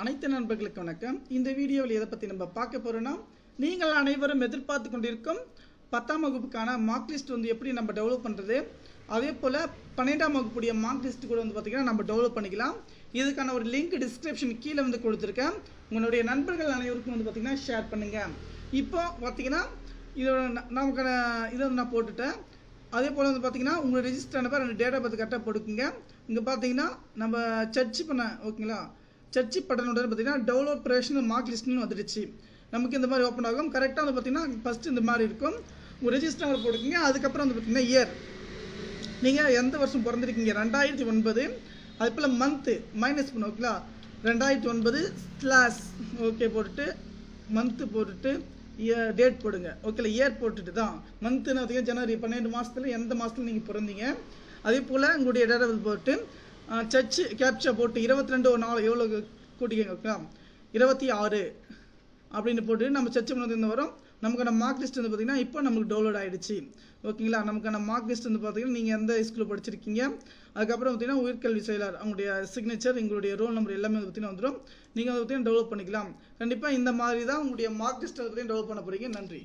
அனைத்து நண்பர்களுக்கு வணக்கம். இந்த வீடியோவில் எதை பற்றி நம்ம பார்க்க போகிறோன்னா, நீங்கள் அனைவரும் எதிர்பார்த்து கொண்டிருக்கும் 10ஆம் வகுப்புக்கான மார்க் லிஸ்ட் எப்படி நம்ம டெவலப் பண்ணுறது, அதே போல் 12ஆம் வகுப்புடைய மார்க் லிஸ்ட் கூட பார்த்திங்கன்னா நம்ம டெவலப் பண்ணிக்கலாம். இதுக்கான ஒரு லிங்க் டிஸ்கிரிப்ஷன் கீழே கொடுத்துருக்கேன். உங்களுடைய நண்பர்கள் அனைவருக்கும் பார்த்திங்கன்னா ஷேர் பண்ணுங்கள். இப்போ பார்த்திங்கன்னா இதோட நமக்கான இதை நான் போட்டுட்டேன். அதே போல் பார்த்திங்கன்னா உங்கள் ரெஜிஸ்டர் ஆனப்போ 2 டேட்டா பற்றி கரெக்டாக போட்டுக்குங்க. இங்கே பார்த்திங்கன்னா நம்ம சர்ச் பண்ண ஓகேங்களா, சர்ச் பட்டனோட பார்த்திங்கன்னா டெவலப் ப்ரொஃபஷனல் மார்க் லிஸ்ட்னு வந்துடுச்சு. நமக்கு இந்த மாதிரி ஓப்பன் ஆகும். கரெக்டாக பார்த்திங்கன்னா ஃபஸ்ட்டு இந்த மாதிரி இருக்கும். உங்கள் ரெஜிஸ்டர் போட்டுக்குங்க. அதுக்கப்புறம் பார்த்திங்கன்னா இயர், நீங்கள் எந்த வருஷம் பிறந்திருக்கீங்க 2009, அது போல் மந்த்து மைனஸ் பண்ண ஓகேங்களா, 2009 / ஓகே போட்டுட்டு மந்த்து போட்டுட்டு டேட் போடுங்க ஓகேல. இயர் போட்டுட்டு தான் மந்த்துன்னு பார்த்தீங்கன்னா ஜனவரி 12 மாதத்தில் எந்த மாதத்தில் நீங்கள் பிறந்தீங்க. அதே போல் உங்களுடைய டேட்டா போட்டு சர்ச் கேப்சா போட்டு 22 ஒரு நாள் எவ்வளோ கூட்டிக்கங்க ஓகேங்களா, 26 அப்படின்னு போட்டு நம்ம சர்ச் பண்ணது வரும். நமக்கான மார்க் லிஸ்ட் பார்த்திங்கன்னா இப்போ நமக்கு டவுன்லோட் ஆகிடுச்சு ஓகேங்களா. நமக்கான மார்க் லிஸ்ட் பார்த்திங்கன்னா நீங்கள் எந்த ஸ்கூலில் படிச்சிருக்கீங்க, அதுக்கப்புறம் பார்த்திங்கன்னா உயர்கல்வி செயலர் அவங்களுடைய சிக்னேச்சர், எங்களுடைய ரோல் நம்பர் எல்லாமே பார்த்திங்கன்னா வந்துடும். நீங்கள் அதை பார்த்திங்கன்னா டெவலப் பண்ணிக்கலாம். கண்டிப்பாக இந்த மாதிரி தான் உங்களுடைய மார்க் லிஸ்ட் பார்த்திங்கன்னா டெவலப் பண்ண போகிறீங்க. நன்றி.